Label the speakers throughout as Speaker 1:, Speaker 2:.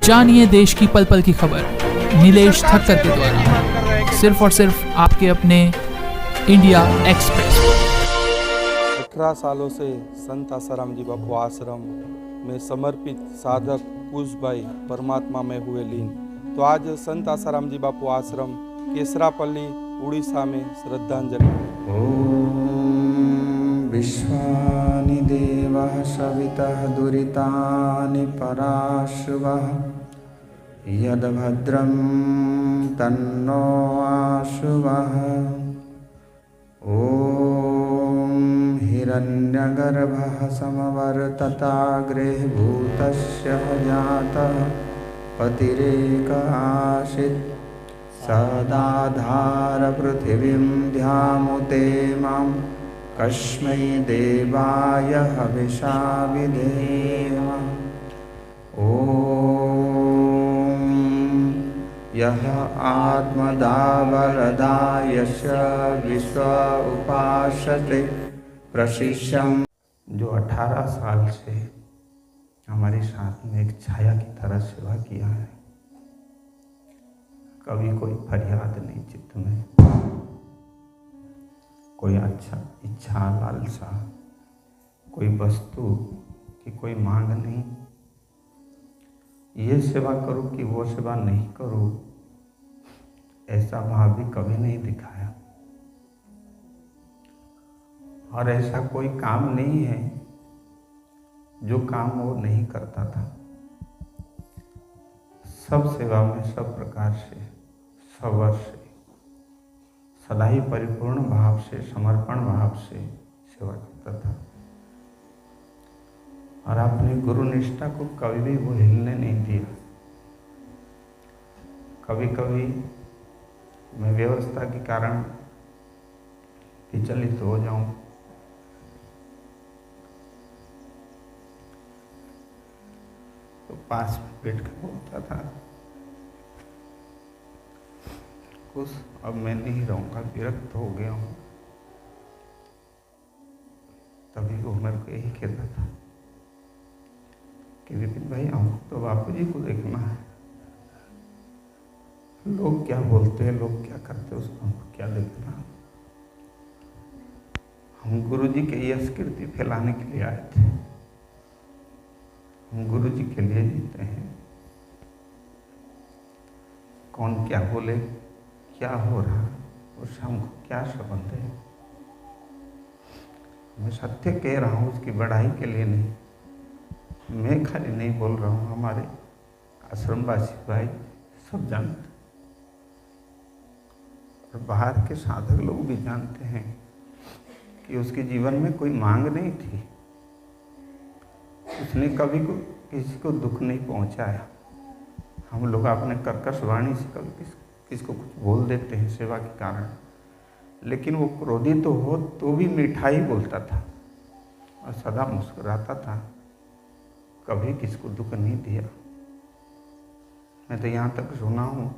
Speaker 1: जानिए देश की पल पल की खबर नीलेश ठक्कर के द्वारा, सिर्फ और सिर्फ आपके अपने इंडिया एक्सप्रेस।
Speaker 2: 18 सालों से संत आसाराम जी बापू आश्रम में समर्पित साधक कुशभाई परमात्मा में हुए लीन। तो आज संत आसाराम जी बापू आश्रम केसरापल्ली उड़ीसा में श्रद्धांजलि।
Speaker 3: ओम विश्वानि देवः सवितः दुरितानि पराशुवः यद्भद्रं तन्नो आशुवः। ओम हिरण्यगर्भः समवर्तताग्रे भूतस्य जातः पतिरेक आसीत् सदाधार पृथिवीं ध्यामुते मां कस्मै देवाय हविषा विधेम। ओम यः आत्मदा वरदायस्य विश्व उपासते प्रशिष्यम्। जो 18 साल से हमारे साथ में एक छाया की तरह सेवा किया है, कभी कोई फरियाद नहीं चित्त में, कोई अच्छा इच्छा लालसा, कोई वस्तु की कोई मांग नहीं, ये सेवा करूं कि वो सेवा नहीं करूं, ऐसा भाव भी कभी नहीं दिखाया। और ऐसा कोई काम नहीं है जो काम वो नहीं करता था। सब सेवा में सब प्रकार से सवर से सदा ही परिपूर्ण भाव से समर्पण भाव से सेवा करता था। और अपनी गुरु निष्ठा को कभी भी वो हिलने नहीं दिया। कभी कभी मैं व्यवस्था के कारण विचलित हो जाऊं तो पास में बैठ कर बोलता था, कुछ अब मैं नहीं रहूँगा, विरक्त हो गया हूँ। तभी वो मेरे को यही कहता था कि विपिन भाई, हमको तो बापू जी को देखना है। लोग क्या बोलते हैं, लोग क्या करते हैं, उसको हमको क्या देखना। हम गुरु जी के यश कीर्ति फैलाने के लिए आए थे। हम गुरु जी के लिए जीते हैं। कौन क्या बोले, क्या हो रहा, उससे हमको क्या संबंध है। मैं सत्य कह रहा हूँ, उसकी बढ़ाई के लिए नहीं। मैं खाली नहीं बोल रहा हूँ, हमारे आश्रमवासी भाई सब जानते, और बाहर के साधक लोग भी जानते हैं कि उसके जीवन में कोई मांग नहीं थी। उसने कभी को किसी को दुख नहीं पहुंचाया। हम लोग अपने कर्कश वाणी से कभी किसको कुछ बोल देते हैं सेवा के कारण, लेकिन वो क्रोधित तो हो तो भी मिठाई बोलता था और सदा मुस्कुराता था। कभी किसको दुख नहीं दिया। मैं तो यहाँ तक सुना हूँ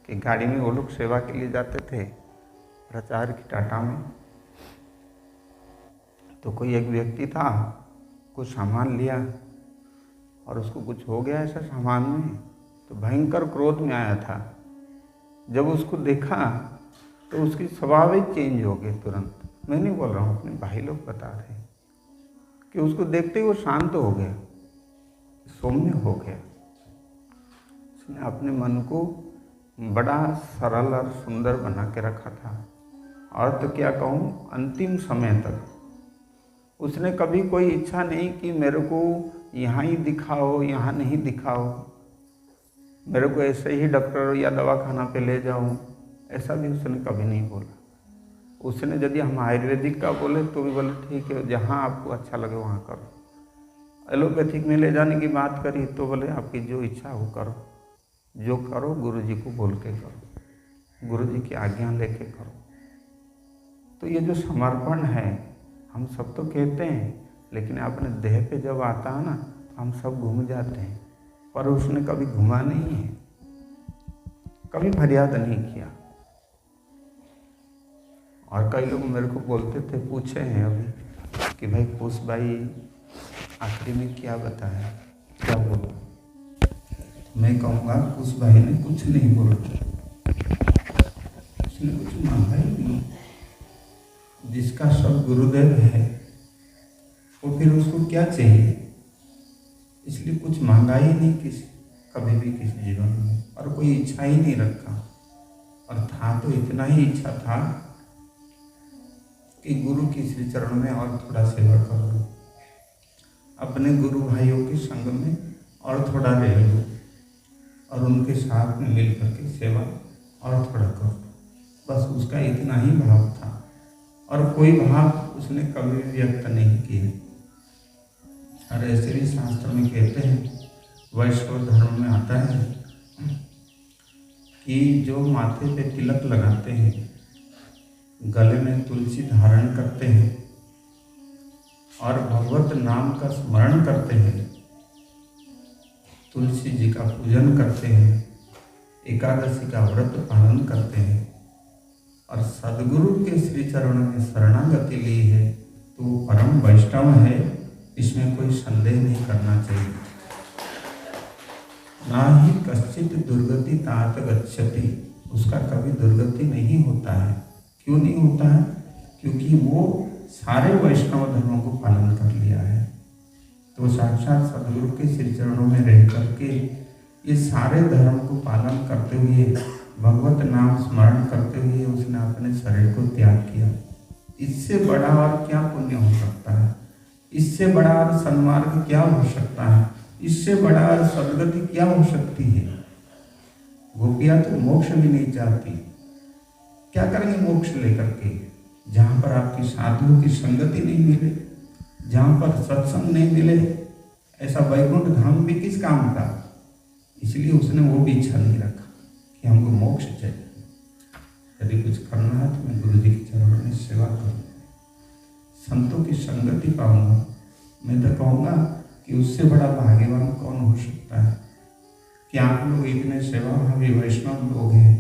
Speaker 3: कि गाड़ी में वो लोग सेवा के लिए जाते थे प्रचार की टाटा में, तो कोई एक व्यक्ति था, कुछ सामान लिया और उसको कुछ हो गया ऐसा सामान में, तो भयंकर क्रोध में आया था। जब उसको देखा तो उसकी स्वभाव ही चेंज हो गए तुरंत। मैं नहीं बोल रहा हूँ, अपने भाई लोग बता रहे हैं कि उसको देखते ही वो शांत हो गया, सौम्य हो गया। उसने अपने मन को बड़ा सरल और सुंदर बना के रखा था। और तो क्या कहूँ, अंतिम समय तक उसने कभी कोई इच्छा नहीं कि मेरे को यहाँ ही दिखाओ, यहाँ नहीं दिखाओ, मेरे को ऐसे ही डॉक्टर या दवाखाना पे ले जाऊँ, ऐसा भी उसने कभी नहीं बोला। उसने यदि हम आयुर्वेदिक का बोले तो भी बोले ठीक है, जहाँ आपको अच्छा लगे वहाँ करो। एलोपैथिक में ले जाने की बात करी तो बोले आपकी जो इच्छा हो करो, जो करो गुरु जी को बोल के करो, गुरु जी की आज्ञा लेके करो। तो ये जो समर्पण है, हम सब तो कहते हैं, लेकिन अपने देह पे जब आता है ना, हम सब घूम जाते हैं। पर उसने कभी घुमा नहीं है, कभी फरियाद नहीं किया। और कई लोग मेरे को बोलते थे, पूछे हैं अभी कि भाई कुशभाई आखिरी में क्या बताया, क्या बोला। मैं कहूँगा उस भाई ने कुछ नहीं बोला, उसने कुछ मांगा ही नहीं। जिसका सब गुरुदेव है वो फिर उसको क्या चाहिए, इसलिए कुछ मांगा ही नहीं कभी भी किसी जीवन में, और कोई इच्छा ही नहीं रखा। और था तो इतना ही इच्छा था कि गुरु के श्री चरणों में और थोड़ा सेवा कर लो, अपने गुरु भाइयों के संग में और थोड़ा रह लो, और उनके साथ में मिल करके सेवा और थोड़ा करो। बस उसका इतना ही भाव था, और कोई भाव उसने कभी व्यक्त नहीं किया। और ऐसे भी शास्त्र में कहते हैं, वैष्णव धर्म में आता है कि जो माथे पे तिलक लगाते हैं, गले में तुलसी धारण करते हैं और भगवत नाम का स्मरण करते हैं, तुलसी जी का पूजन करते हैं, एकादशी का व्रत पालन करते हैं और सदगुरु के श्री चरणों में शरणागति ली है, तो वो परम वैष्णव है, इसमें कोई संदेह नहीं करना चाहिए। ना ही कश्चित दुर्गति तात गच्छति, उसका कभी दुर्गति नहीं होता है। क्यों नहीं होता है? क्योंकि वो सारे वैष्णव धर्मों को पालन कर लिया है। तो साक्षात सदगुरु के श्री चरणों में रह करके ये सारे धर्म को पालन करते हुए, भगवत नाम स्मरण करते हुए उसने अपने शरीर को त्याग किया। इससे बड़ा और क्या पुण्य हो सकता है? इससे बड़ा और सन्मार्ग क्या हो सकता है? इससे बड़ा और सदगति क्या हो सकती है? गोपियाँ तो मोक्ष भी नहीं चाहती, क्या करेंगे मोक्ष लेकर के? जहाँ पर आपकी साधुओं की संगति नहीं मिले, जहाँ पर सत्संग नहीं मिले, ऐसा वैकुंठ धाम भी किस काम का? इसलिए उसने वो भी इच्छा नहीं रखा कि हमको मोक्ष चाहिए। यदि कुछ करना है तो मैं गुरु जी के चरणों में सेवा करूँ, संतों की संगति पाऊंगा। मैं तो कहूँगा कि उससे बड़ा भाग्यवान कौन हो सकता है कि आप लोग इतने सेवाभावी वैष्णव लोग हैं,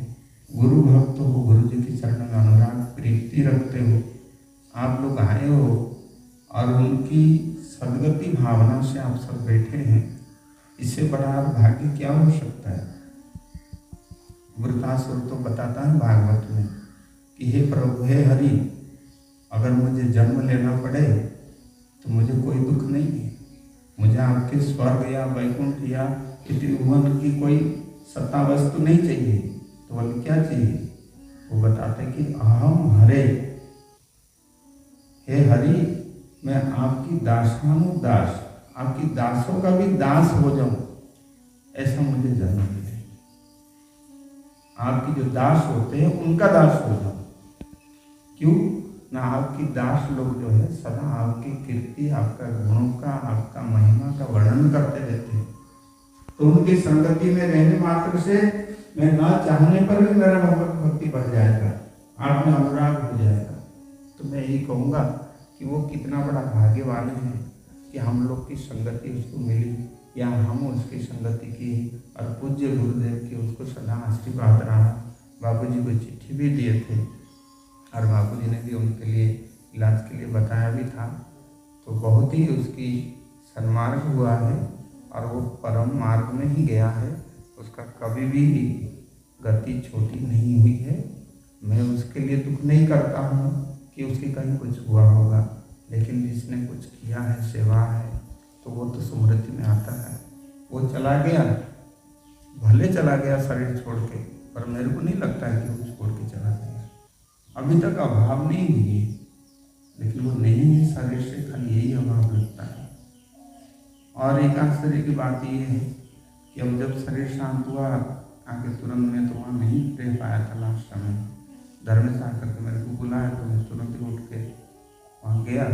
Speaker 3: गुरु भक्त हो, गुरु जी के चरणों में अनुराग प्रीति रखते हो, आप लोग आए हो और उनकी सदगति भावना से आप सब बैठे हैं। इससे बड़ा भाग्य क्या हो सकता है? वृतासुर तो बताता है भागवत में कि हे प्रभु, हे हरि, अगर मुझे जन्म लेना पड़े तो मुझे कोई दुख नहीं है, मुझे आपके स्वर्ग या वैकुंठ या त्रिभुवन की कोई सत्ता वस्तु नहीं चाहिए। तो बोले क्या चाहिए? वो बताते कि अहम हरे, हे हरि, मैं आपकी दासानुदास, आपकी दासों का भी दास हो जाऊं, ऐसा मुझे जन्म मिले। आपकी जो दास होते हैं उनका दास हो जाऊं। क्यों ना? आपकी दास लोग जो है सदा आपकी कीर्ति, आपका गुणों का, आपका महिमा का वर्णन करते रहते हैं। तो उनकी संगति में रहने मात्र से मैं ना चाहने पर भी मेरा भक्ति बढ़ जाएगा, आप में अनुराग हो जाएगा। तो मैं यही कहूँगा कि वो कितना बड़ा भाग्यवान है कि हम लोग की संगति उसको मिली या हम उसकी संगति की, और पूज्य गुरुदेव की उसको सदा आशीर्वाद रहा। बाबूजी को चिट्ठी भी दिए थे और बाबूजी ने भी उनके लिए इलाज के लिए बताया भी था। तो बहुत ही उसकी सन्मार्ग हुआ है और वो परम मार्ग में ही गया है, उसका कभी भी गति छोटी नहीं हुई है। मैं उसके लिए दुख नहीं करता हूँ कि उसके कहीं कुछ हुआ होगा, लेकिन जिसने कुछ किया है, सेवा है, तो वो तो स्मृति में आता है। वो चला गया, भले चला गया शरीर छोड़ के, पर मेरे को नहीं लगता है कि वो छोड़ के चला गया। अभी तक अभाव नहीं हुई है, लेकिन वो नहीं है शरीर से, खाली यही अभाव लगता है। और एक आश्चर्य की बात ये है कि अब जब शरीर शांत हुआ आके तुरंत में तो वहाँ नहीं रह पाया था। लास्ट समय धर्म से आकर के मेरे को बुलाया तो मैं तुरंत ही उठ के वहाँ गया,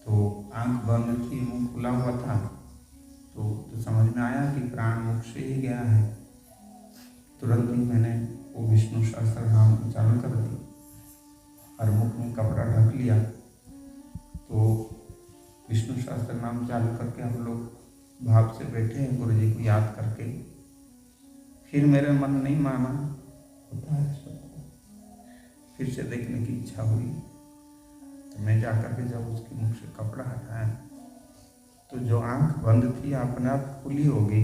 Speaker 3: तो आंख बंद थी, मुँह खुला हुआ था, तो समझ में आया कि प्राण मुख से ही गया है। तुरंत ही मैंने वो विष्णु सहस्त्रनाम उच्चारण कर दी और मुख में कपड़ा ढक लिया। तो विष्णु सहस्त्रनाम चालू करके हम लोग भाव से बैठे हैं, गुरु जी को याद करके। फिर मेरे मन नहीं माना, होता है सबको, फिर से देखने की इच्छा हुई। तो मैं जाकर के जब उसके मुख से कपड़ा हटाया तो जो आंख बंद थी अपने आप खुली हो गई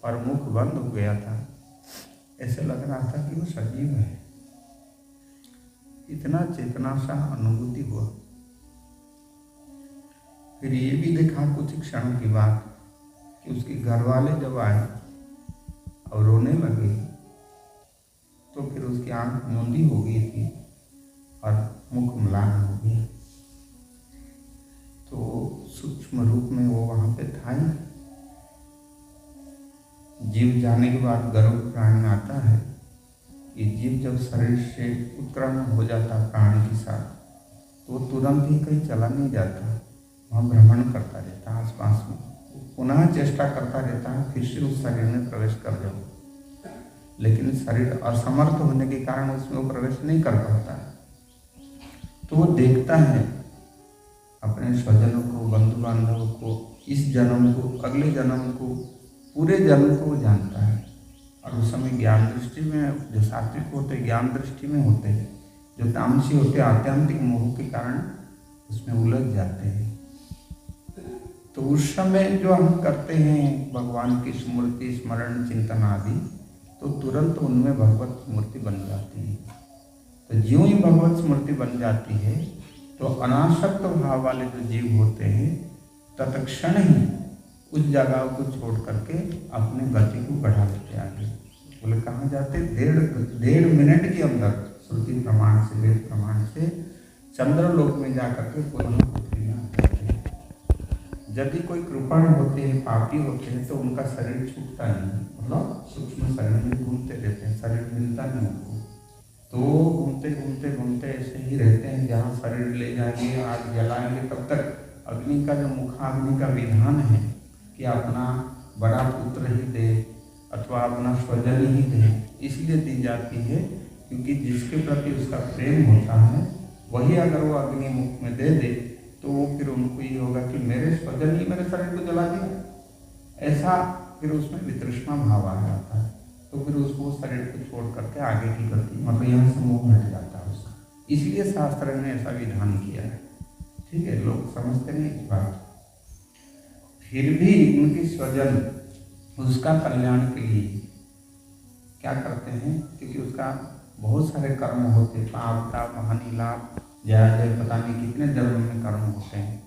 Speaker 3: और मुख बंद हो गया था। ऐसे लग रहा था कि वो सजीव है। इतना चेतना सा अनुभूति हुआ। फिर ये भी देखा कुछ क्षण की बात कि उसके घर वाले जब आए और रोने लगे तो फिर उसकी आंख मूंदी हो गई थी और मुख म्लान हो गया। तो सूक्ष्म रूप में वो वहां पे था ही। जीव जाने के बाद गर्भ प्राण आता है। ये जीव जब शरीर से उत्क्रमण हो जाता प्राण के साथ तो वो तुरंत ही कहीं चला नहीं जाता, वहाँ भ्रमण करता रहता है आसपास में। पुनः चेष्टा करता रहता है फिर से उस शरीर में प्रवेश कर जाओ, लेकिन शरीर असमर्थ होने के कारण उसमें वो प्रवेश नहीं कर पाता। तो वो देखता है अपने स्वजनों को, बंधु बांधवों को, इस जन्म को, अगले जन्म को, पूरे जन्म को वो जानता है। और उस समय ज्ञान दृष्टि में जो सात्विक होते ज्ञान दृष्टि में होते हैं, जो तामसी होते आत्यंतिक मोह के कारण उसमें उलझ जाते हैं। तो उस समय जो हम करते हैं भगवान की स्मृति, स्मरण, चिंतन आदि, तो तुरंत उनमें भगवत स्मृति बन जाती है। तो ज्यों ही भगवत स्मृति बन जाती है तो अनासक्त भाव वाले जो जीव होते हैं तत्क्षण ही उस जगह को छोड़ करके अपने गति को बढ़ा लेते आगे। बोले कहाँ जाते? डेढ़ मिनट के अंदर श्रुति प्रमाण से, वेद प्रमाण से चंद्रलोक में जाकर के पुनः पृथ्वी में आ जाते हैं। यदि कोई कृपण होते हैं, पापी होते हैं, तो उनका शरीर छूटता नहीं, मतलब सूक्ष्म शरीर में घूमते रहते हैं, शरीर मिलता नहीं उनको। तो घूमते घूमते घूमते ऐसे ही रहते हैं, जहाँ शरीर ले जाएंगे, आग जलाएंगे, तब तक अग्नि का जो मुखाग्नि का विधान है कि अपना बड़ा पुत्र ही दे अथवा अपना स्वजन ही दे, इसलिए दी जाती है क्योंकि जिसके प्रति उसका प्रेम होता है वही अगर वो अग्नि मुख में दे दे तो वो फिर उनको ये होगा कि मेरे स्वजन ही मेरे शरीर को जला दिया, ऐसा फिर उसमें वितृष्णा भाव आ जाता है। तो फिर उसको शरीर को छोड़ करके आगे की गति, मतलब यहाँ से मोह हट जाता है उसका। इसलिए शास्त्र ने ऐसा विधान किया है। ठीक है, लोग समझते नहीं इस बात। फिर भी उनकी स्वजन उसका कल्याण के लिए क्या करते हैं, क्योंकि उसका बहुत सारे कर्म होते, पाप ताप हानि लाभ जय पता नहीं कितने जन्म में कर्म होते हैं,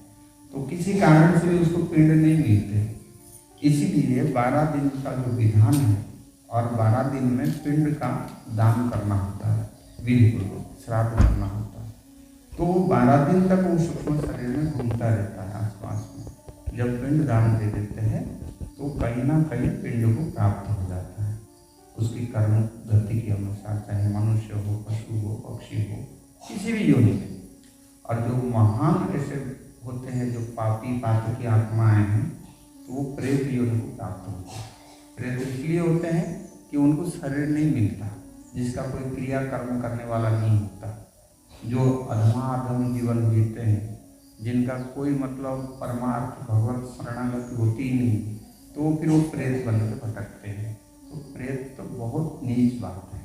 Speaker 3: तो किसी कारण से भी उसको पिंड नहीं मिलते। इसीलिए 12 दिन का जो विधान है और 12 दिन में पिंड का दान करना होता है, विधिपूर्वक श्राद्ध करना होता है। तो 12 दिन तक वो सूक्ष्म शरीर में घूमता रहता है आसपास में। जब पिंड दान दे देते हैं तो कहीं ना कहीं पिंड को प्राप्त हो जाता है उसकी कर्म गति के अनुसार, चाहे मनुष्य हो, पशु हो, पक्षी हो, किसी भी योनि में। और जो महान ऐसे होते हैं जो पापी पातकी आत्माएं हैं तो वो प्रेत योनि को प्राप्त होते हैं। प्रेत इसलिए होते हैं कि उनको शरीर नहीं मिलता, जिसका कोई क्रिया कर्म करने वाला नहीं होता, जो अधमाधम जीवन जीते हैं, जिनका कोई मतलब परमार्थ भगवत शरणागति होती ही नहीं, तो फिर वो प्रेत बन के भटकते हैं। तो प्रेत तो बहुत नीच बात है।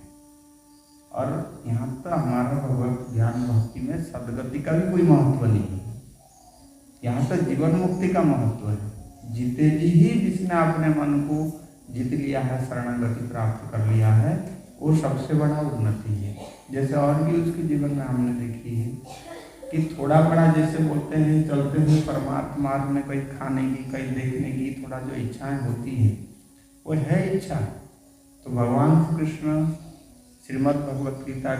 Speaker 3: और यहाँ तक हमारा भगवत ज्ञान भक्ति में सदगति का भी कोई महत्व नहीं है, यहाँ तक जीवन मुक्ति का महत्व है। जीते जी ही जिसने अपने मन को जीत लिया है, शरणागति प्राप्त कर लिया है, वो सबसे बड़ा उन्नति है। जैसे और भी उसके जीवन में हमने देखी है कि थोड़ा बड़ा जैसे बोलते हैं चलते हुए परमात्मा मार्ग में कहीं खाने की, कहीं देखने की थोड़ा जो इच्छाएं होती है वो है इच्छा। तो भगवान कृष्ण श्रीमद् भगवत गीता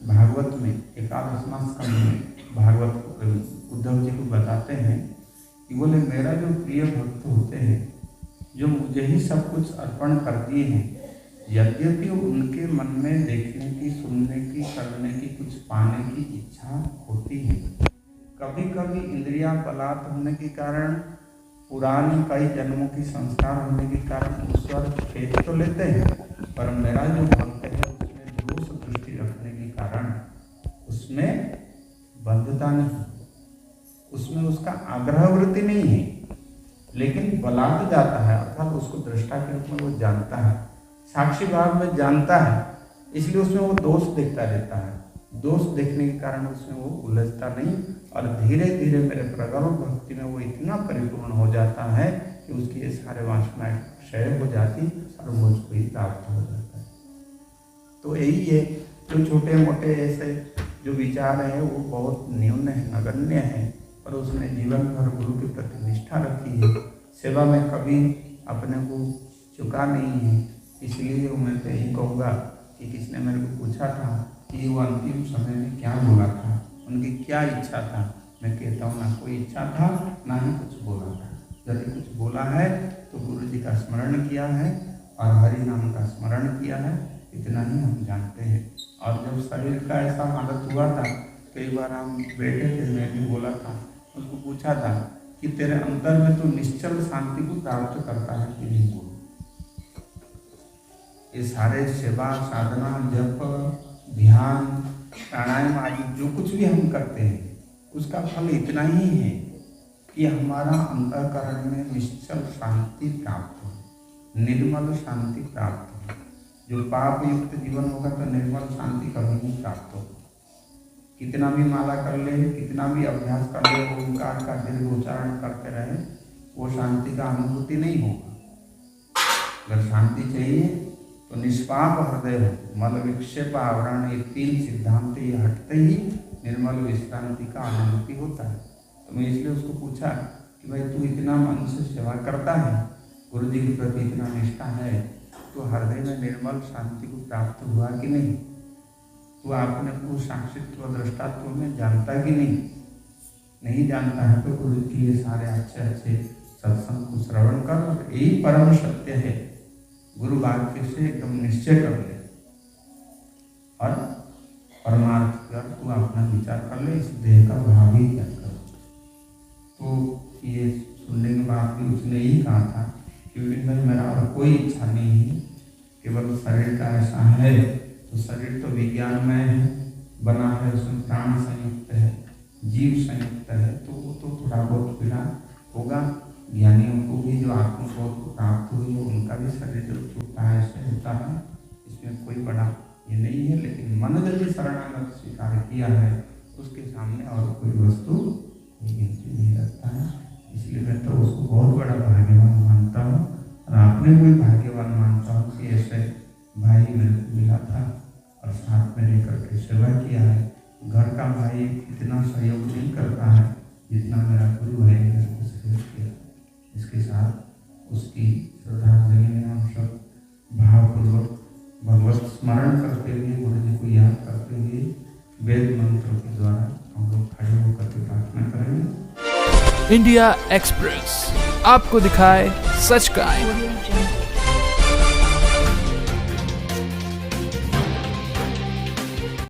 Speaker 3: भागवत में 11वां स्कंध में भागवत उद्धव जी को बताते हैं कि बोले मेरा जो प्रिय भक्त होते हैं जो मुझे ही सब कुछ अर्पण कर दिए हैं, यद्यपि उनके मन में देखने की, सुनने की, करने की, कुछ पाने की इच्छा होती है। कभी कभी इंद्रियां बलात् होने के कारण, पुराने कई जन्मों की संस्कार होने के कारण उस पर खेच तो लेते हैं, पर मेरा जो भक्त है उसमें दोष दृष्टि रखने के कारण उसमें बंधता नहीं, उसमें उसका आग्रह वृत्ति नहीं है, लेकिन बलात् जाता है, अर्थात उसको दृष्टा के रूप में वो जानता है, साक्षी भाव में जानता है, इसलिए उसमें वो दोष देखता रहता है। दोष देखने के कारण उसमें वो उलझता नहीं और धीरे धीरे मेरे प्रगल्भ भक्ति में वो इतना परिपूर्ण हो जाता है कि उसकी ये सारे वासनाएं क्षय हो जाती है, सर्वोच्च को ही प्राप्त हो जाता है। तो यही है, जो छोटे मोटे ऐसे जो विचार हैं वो बहुत न्यून है, नगण्य है, पर उसने जीवन भर गुरु के प्रति निष्ठा रखी है, सेवा में कभी अपने को चुका नहीं है। इसलिए मैं तो यही कहूँगा कि किसने मेरे को पूछा था कि वो अंतिम समय में क्या बोला था, उनकी क्या इच्छा था, मैं कहता हूँ ना कोई इच्छा था ना ही कुछ बोला था। यदि कुछ बोला है तो गुरु जी का स्मरण किया है और हरि नाम का स्मरण किया है, इतना ही हम जानते हैं। और जब शरीर का ऐसा हालत हुआ था, कई बार हम बैठे थे, मैं भी बोला था, उसको पूछा था कि तेरे अंतर में तो निश्चल शांति को प्राप्त करता है कि नहीं बोल। ये सारे सेवा साधना जप ध्यान प्राणायाम आदि जो कुछ भी हम करते हैं उसका फल इतना ही है कि हमारा अंतःकरण में निश्चल शांति प्राप्त हो, निर्मल शांति प्राप्त हो। जो पाप युक्त जीवन होगा तो निर्मल शांति कभी नहीं प्राप्त होगा। कितना भी माला कर ले, कितना भी अभ्यास कर ले, ओंकार का दीर्घ उच्चारण करते रहे, वो शांति का अनुभूति नहीं होगा। अगर शांति चाहिए तो निष्पाप हृदय हो, मल विक्षेप आवरण, ये 3 सिद्धांत ये हटते ही निर्मल विश्रांति का अनुभूति होता है। तो मैं इसलिए उसको पूछा कि भाई तू इतना मन से सेवा करता है, गुरु जी के प्रति इतना निष्ठा है, तो हृदय में निर्मल शांति को प्राप्त हुआ कि नहीं? तो आपने को साक्षित्व दृष्टात्व में जानता कि नहीं जानता है तो गुरु जी ये सारे अच्छे अच्छे सत्संग को श्रवण कर, और यही परम सत्य है। गुरु वाक्य से एकदम निश्चय कर ले और परमार्थ कर तू अपना विचार कर ले, इस देह का भाव ही क्या कर। तो ये सुनने के बाद भी उसने यही कहा था कि भाई मेरा और कोई इच्छा नहीं है, केवल शरीर का ऐसा है, तो शरीर तो विज्ञानमय है, बना है, उसमें प्राण संयुक्त है, जीव संयुक्त है, तो वो तो थोड़ा बहुत पीड़ा होगा। ज्ञानियों को भी जो आत्मबोध को प्राप्त हुई है उनका भी शरीर जो छूटता है ऐसे होता है, इसमें कोई बड़ा ये नहीं है। लेकिन मन यदि शरणागत स्वीकार किया है उसके सामने और कोई वस्तु कोई गिनती नहीं रखता है। इसलिए मैं तो उसको बहुत बड़ा भाग्यवान मानता हूँ, और आपने कोई भाग्यवान मानता हूँ कि ऐसे भाई मेरे को मिला था और साथ में लेकर के सेवा किया है। घर का भाई इतना सहयोग नहीं करता है जितना मेरा गुरु भाई ने मेरे को सहयोग किया। इसके साथ उसकी श्रद्धांजलि में हम सब भावपूर्वक भगवत स्मरण करते हुए, गुरु जी को याद करते हुए वेद मंत्रों के द्वारा हम लोग खड़े होकर के प्रार्थना करेंगे।
Speaker 1: इंडिया एक्सप्रेस आपको दिखाए सच का आईना।